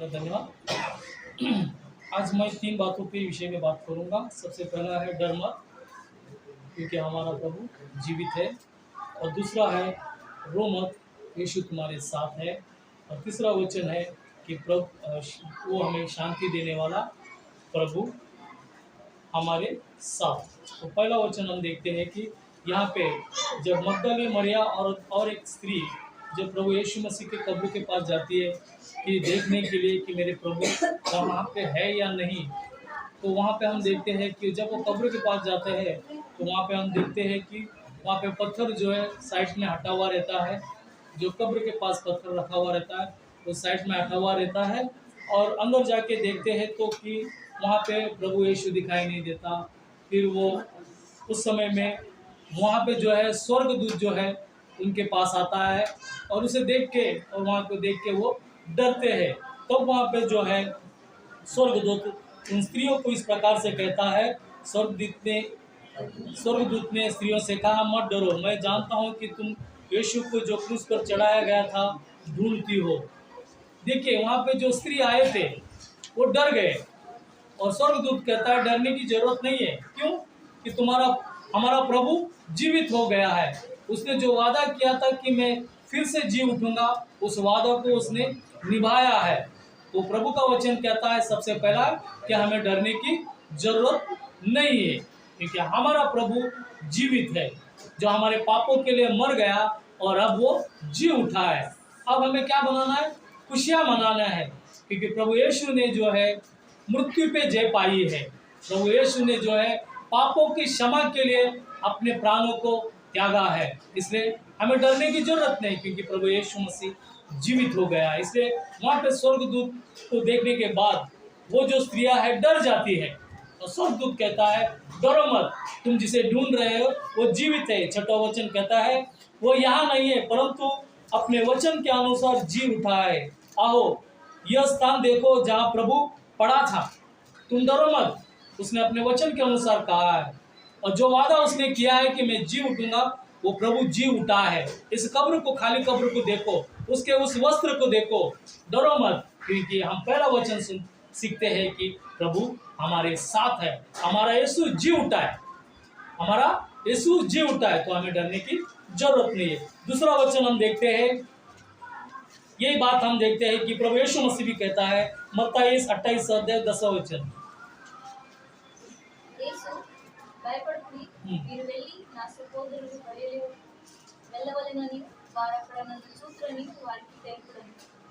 का धन्यवाद। आज मैं 3 बातों के विषय में बात करूंगा। सबसे पहला है डर मत, क्योंकि हमारा प्रभु जीवित है। और दूसरा है रो मत, यीशु तुम्हारे साथ है। और तीसरा वचन है कि प्रभु वो हमें शांति देने वाला प्रभु हमारे साथ। तो पहला वचन हम देखते हैं कि यहाँ पे जब मगदले मरिया और एक स्त्री जब प्रभु यीशु मसीह के कब्र के पास जाती है कि देखने के लिए कि मेरे प्रभु वहाँ पे है या नहीं, तो वहाँ पे हम देखते हैं कि जब वो कब्र के पास जाते हैं तो वहाँ पे हम देखते हैं कि वहाँ पे पत्थर जो है साइड में हटा हुआ रहता है। जो कब्र के पास पत्थर रखा हुआ रहता है वो साइड में हटा हुआ रहता है। और अंदर जाके देखते हैं तो कि वहाँ पे प्रभु यीशु दिखाई नहीं देता। फिर वो उस समय में वहाँ पे जो है स्वर्गदूत जो है उनके पास आता है और उसे देख के और वहाँ को देख के वो डरते हैं। तब वहाँ पे जो है स्वर्गदूत उन स्त्रियों को इस प्रकार से कहता है, स्वर्गदूत ने स्त्रियों से कहा, मत डरो, मैं जानता हूँ कि तुम यीशु को जो क्रूस पर चढ़ाया गया था ढूंढती हो। देखिए वहाँ पे जो स्त्री आए थे वो डर गए और स्वर्गदूत कहता है डरने की जरूरत नहीं है। क्यों? कि हमारा प्रभु जीवित हो गया है। उसने जो वादा किया था कि मैं फिर से जी उठूंगा, उस वादा को उसने निभाया है। तो प्रभु का वचन कहता है सबसे पहला कि हमें डरने की जरूरत नहीं है, क्योंकि हमारा प्रभु जीवित है, जो हमारे पापों के लिए मर गया और अब वो जी उठा है। अब हमें क्या बनाना है? खुशियाँ मनाना है, क्योंकि प्रभु यीशु ने जो है मृत्यु पे जय पाई है। प्रभु यीशु ने जो है पापों की क्षमा के लिए अपने प्राणों को त्यागा है। इसलिए हमें डरने की जरूरत नहीं, क्योंकि प्रभु यीशु मसीह जीवित हो गया। इसलिए वहाँ पे स्वर्गदूत को देखने के बाद वो जो स्त्रियां है डर जाती है और स्वर्गदूत कहता है डरो मत, तुम जिसे ढूंढ रहे हो वो जीवित है। छठा वचन कहता है वो यहाँ नहीं है, परंतु अपने वचन के अनुसार जी उठा है। आओ यह स्थान देखो जहाँ प्रभु पड़ा था, तुम डरो मत, उसने अपने वचन के अनुसार कहा है। और जो वादा उसने किया है कि मैं जी उठूंगा, वो प्रभु जी उठा है। इस कब्र को, खाली कब्र को देखो, उसके उस वस्त्र को देखो, डरो मत, क्योंकि हम पहला वचन सीखते हैं कि प्रभु हमारे साथ है। हमारा यीशु जी उठा है, हमारा यीशु जी उठा है, तो हमें डरने की जरूरत नहीं है। दूसरा वचन हम देखते हैं, यही बात हम देखते हैं कि प्रभु यीशु मसीह भी कहता है, मत्ती 28:10 वचन,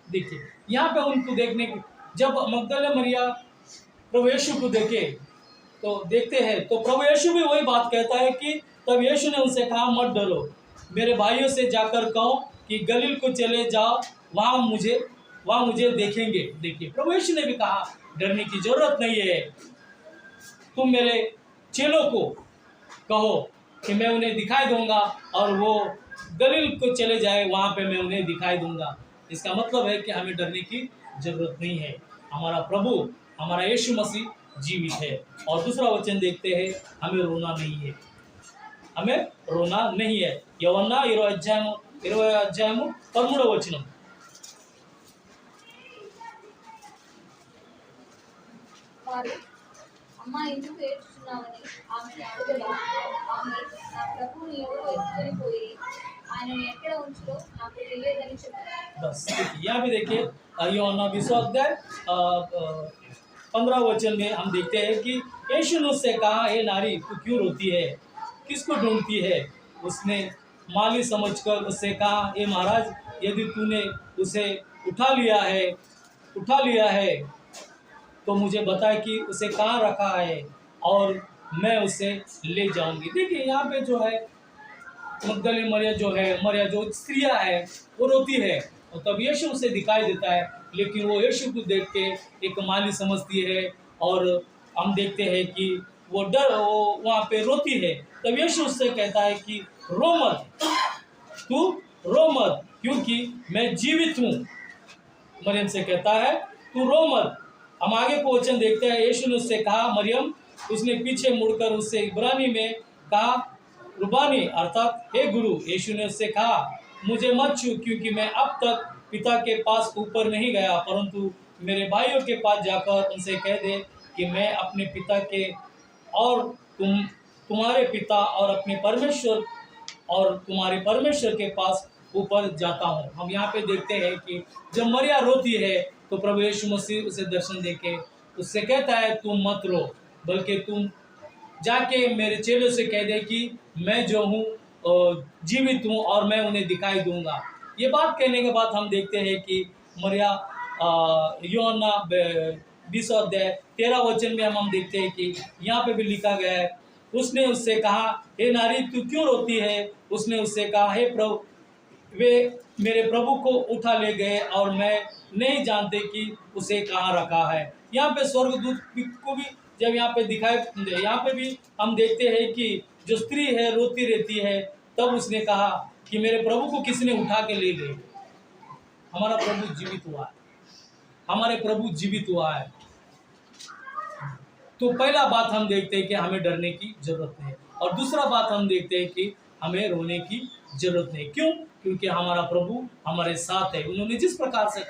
देखिए यहाँ पे उनको देखने की, जब मगदले मरिया प्रभु यीशु को देखे तो देखते हैं तो प्रभु यीशु भी वही बात कहता है कि तब यीशु ने उनसे कहा मत डरो, मेरे भाइयों से जाकर कहो कि गलील को चले जाओ, वहाँ मुझे देखेंगे। देखिए प्रभु यीशु ने भी कहा डरने की जरूरत नहीं है, तुम मेरे चेलों को कहो कि मैं उन्हें दिखाई दूंगा और वो गलील को चले जाए, वहाँ पे मैं उन्हें दिखाई दूंगा। इसका मतलब है कि हमें डरने की जरूरत नहीं है। हमारा प्रभु, हमारा यीशु मसीह जीवित है। और दूसरा वचन देखते हैं, हमें रोना नहीं है, हमें रोना नहीं है। యోహన్నా 20 వచనం, అమ్మా ఎందుకు ఏడ్చుచున్నావని ఆమెను అడగగా, ఆమె నా ప్రభువుని ఎవరో ఎత్తుకొని ఆయనను ఎక్కడ ఉంచులో నాకు తెలియదని చెప్పారు। बस यहाँ भी देखिए యోహన్నా 15 वचन में हम देखते हैं कि यीशु ने उससे कहा, हे नारी तू क्यों रोती है, किसको ढूंढती है? उसने माली समझकर उससे कहा, हे महाराज यदि तूने उसे उठा लिया है तो मुझे बता कि उसे कहाँ रखा है और मैं उसे ले जाऊंगी। देखिए यहाँ पे जो है मगदली मरिया जो स्त्रियाँ है वो रोती है और तब यीशु उसे दिखाई देता है, लेकिन वो यीशु को देख के एक माली समझती है और हम देखते हैं कि वो वहाँ पे रोती है। तब यीशु उससे कहता है कि रो मत, तू रो मत, क्योंकि मैं जीवित हूँ। मरियम से कहता है तू रो मत। हम आगे को वचन देखते हैं, यीशु ने उससे कहा मरियम, उसने पीछे मुड़कर उससे इब्रानी में कहा रुबानी, अर्थात हे गुरु। यीशु ने उससे कहा मुझे मत छू, क्योंकि मैं अब तक पिता के पास ऊपर नहीं गया, परंतु मेरे भाइयों के पास जाकर उनसे कह दे कि मैं अपने पिता के और तुम्हारे पिता और अपने परमेश्वर और तुम्हारे परमेश्वर के पास ऊपर जाता हूँ। हम यहाँ पे देखते हैं कि जब मरिया रोती है तो प्रभु यीशु मसीह उसे दर्शन देके उससे कहता है तुम मत रो, बल्कि तुम जाके मेरे चेलों से कह दे कि मैं जो हूँ जीवित हूँ और मैं उन्हें दिखाई दूंगा। ये बात कहने के बाद हम देखते हैं कि मरिया यूहन्ना 20 अध्याय 13 वचन में हम देखते हैं कि यहाँ पे भी लिखा गया है, उसने उससे कहा हे नारी तू क्यों रोती है। उसने उससे कहा हे प्रभु, वे मेरे प्रभु को उठा ले गए और मैं नहीं जानते कि उसे कहाँ रखा है। यहाँ पे स्वर्गदूत को भी जब यहाँ पे दिखाई, यहाँ पे भी हम देखते हैं कि जो स्त्री है रोती रहती है, तब उसने कहा कि मेरे प्रभु को किसने उठा के ले गए। हमारा प्रभु जीवित हुआ है, हमारे प्रभु जीवित हुआ है। तो पहला बात हम देखते हैं कि हमें डरने की जरूरत नहीं, और दूसरा बात हम देखते हैं कि हमें रोने की जरूरत नहीं। क्यों? क्योंकि हमारा प्रभु हमारे साथ है। उन्होंने जिस प्रकार से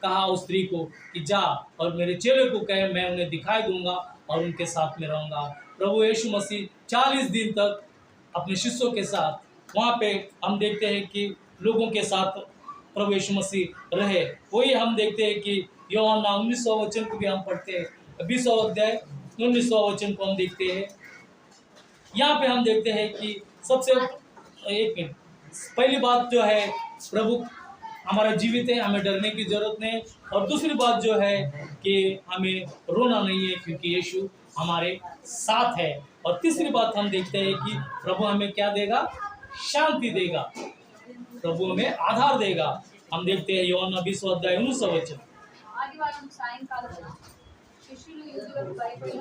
कहा उस स्त्री को कि जा और मेरे चेले को कहे मैं उन्हें दिखाई दूंगा और उनके साथ में रहूंगा। प्रभु यीशु मसीह 40 दिन तक अपने शिष्यों के साथ वहाँ पे हम देखते हैं कि लोगों के साथ प्रभु यीशु मसीह रहे। वही हम देखते हैं कि यूहन्ना 19वां वचन को भी हम पढ़ते हैं, 20वां अध्याय 19वां वचन को हम देखते हैं। यहाँ पे हम देखते हैं कि सबसे एक मिनट, पहली बात जो है प्रभु हमारा जीवित है, हमें डरने की जरूरत नहीं। और दूसरी बात जो है कि हमें रोना नहीं है क्योंकि यीशु हमारे साथ है। और तीसरी बात हम देखते हैं कि प्रभु हमें क्या देगा? शांति देगा, प्रभु हमें आधार देगा। हम देखते हैं యోహాను 20 अध्याय 19 वचन। ఆదివారం సాయంకాలమున శిష్యులు యూదులకు భయపడి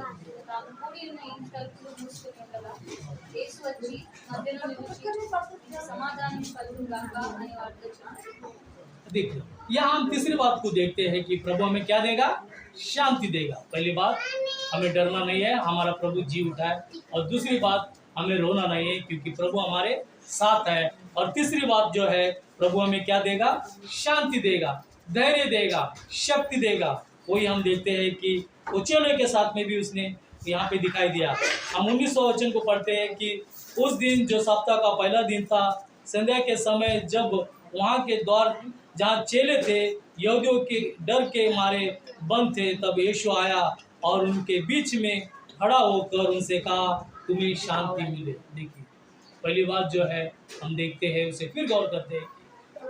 తాము కూడి ఉన్న ఇంటి తలుపులు మూసుకుని ఉండగా యేసు వచ్చి మధ్యలో నిలిచి సమాధానం కలుగుగాక అని వారితో చెప్పాడు। देखिए यहाँ हम तीसरी बात को देखते हैं कि प्रभु हमें क्या देगा? शांति देगा। पहली बात, हमें डरना नहीं है, हमारा प्रभु जी उठा है। और दूसरी बात, हमें रोना नहीं है क्योंकि प्रभु हमारे साथ है। और तीसरी बात जो है, प्रभु हमें क्या देगा? शांति देगा, धैर्य देगा, शक्ति देगा। वही हम देखते हैं कि चेलों के साथ में भी उसने यहाँ पे दिखाई दिया। हम 19वां वचन को पढ़ते हैं कि उस दिन जो सप्ताह का पहला दिन था, संध्या के समय जब वहाँ के द्वार जहाँ चेले थे यहूदियों के डर के मारे बंद थे, तब यीशु आया और उनके बीच में खड़ा होकर उनसे कहा तुम्हें शांति मिले। देखिए पहली बात जो है हम देखते हैं, उसे फिर गौर करते हैं,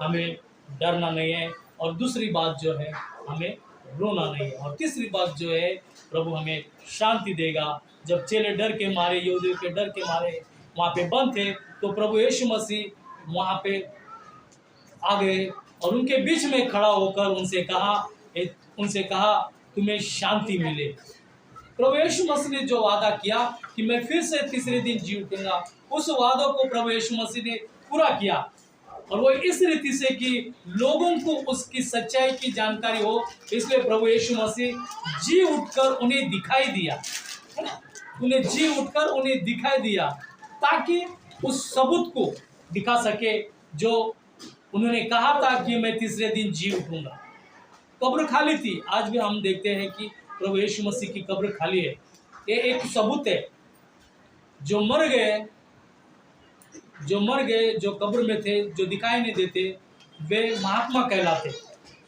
हमें डरना नहीं है। और दूसरी बात जो है हमें रोना नहीं है। और तीसरी बात जो है प्रभु हमें शांति देगा। जब चेले डर के मारे, यहूदियों के डर के मारे वहाँ पे बंद थे, तो प्रभु यीशु मसीह वहाँ पे आ गए और उनके बीच में खड़ा होकर उनसे कहा तुम्हें शांति मिले। प्रभु यीशु मसीह ने जो वादा किया कि मैं फिर से तीसरे दिन जी उठूंगा, उस वादों को प्रभु यीशु मसीह ने पूरा किया। और वो इस रीति से कि लोगों को उसकी सच्चाई की जानकारी हो, इसलिए प्रभु यीशु मसीह जी उठकर उन्हें दिखाई दिया, उन्हें जी उठकर उन्हें दिखाई दिया, ताकि उस सबूत को दिखा सके जो उन्होंने कहा था कि मैं तीसरे दिन जी उठूंगा। कब्र खाली थी। आज भी हम देखते हैं कि प्रभु यीशु मसीह की कब्र खाली है। ये एक सबूत है। जो मर गए, जो कब्र में थे, जो दिखाई नहीं देते, वे महात्मा कहलाते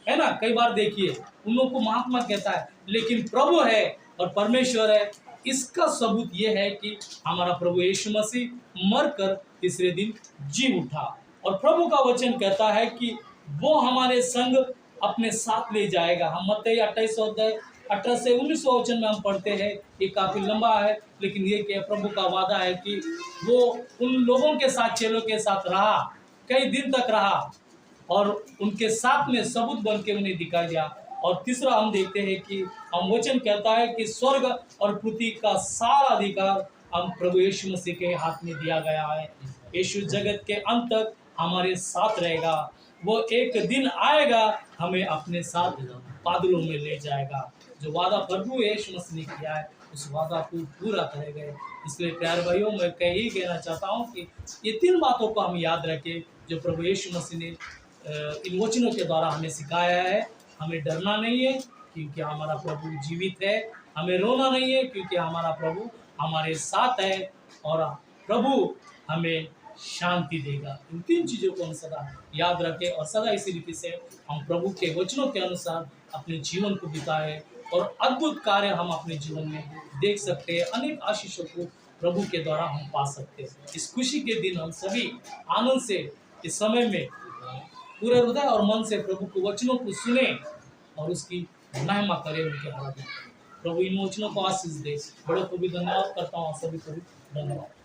है ना। कई बार देखिए उन लोगों को महात्मा कहता है, लेकिन प्रभु है और परमेश्वर है। इसका सबूत ये है कि हमारा प्रभु यीशु मसीह मरकर तीसरे दिन जी उठा। और प्रभु का वचन कहता है कि वो हमारे संग अपने साथ ले जाएगा। हम मत्ती 28 अध्याय 18 से 19 वचन में हम पढ़ते हैं। ये काफ़ी लंबा है, लेकिन ये कि प्रभु का वादा है कि वो उन लोगों के साथ, चेलों के साथ रहा, कई दिन तक रहा और उनके साथ में सबूत बन के उन्हें दिखाई दिया। और तीसरा हम देखते हैं कि हम वचन कहता है कि स्वर्ग और पृथ्वी का सारा अधिकार हम प्रभु यीशु मसीह के हाथ में दिया गया है। यीशु जगत के अंत तक हमारे साथ रहेगा। वो एक दिन आएगा, हमें अपने साथ बादलों में ले जाएगा। जो वादा प्रभु यीशु मसीह ने किया है, उस वादा को पूरा करेगा। इसलिए प्यारे भाइयों, मैं यही कहना चाहता हूँ कि ये 3 बातों को हम याद रखें जो प्रभु यीशु मसीह ने इन वचनों के द्वारा हमें सिखाया है। हमें डरना नहीं है, क्योंकि हमारा प्रभु जीवित है। हमें रोना नहीं है, क्योंकि हमारा प्रभु हमारे साथ है और प्रभु हमें शांति देगा। इन 3 चीज़ों को हम सदा याद रखें और सदा इसी रीति से हम प्रभु के वचनों के अनुसार अपने जीवन को बिताएं और अद्भुत कार्य हम अपने जीवन में देख सकते हैं। अनेक आशीषों को प्रभु के द्वारा हम पा सकते हैं। इस खुशी के दिन हम सभी आनंद से इस समय में पूरे हृदय और मन से प्रभु के वचनों को सुने और उसकी महिमा करें, उनके आराधना करें। प्रभु इन वचनों को आशीष दे। बड़ों को भी धन्यवाद करता हूँ, सभी को भी धन्यवाद।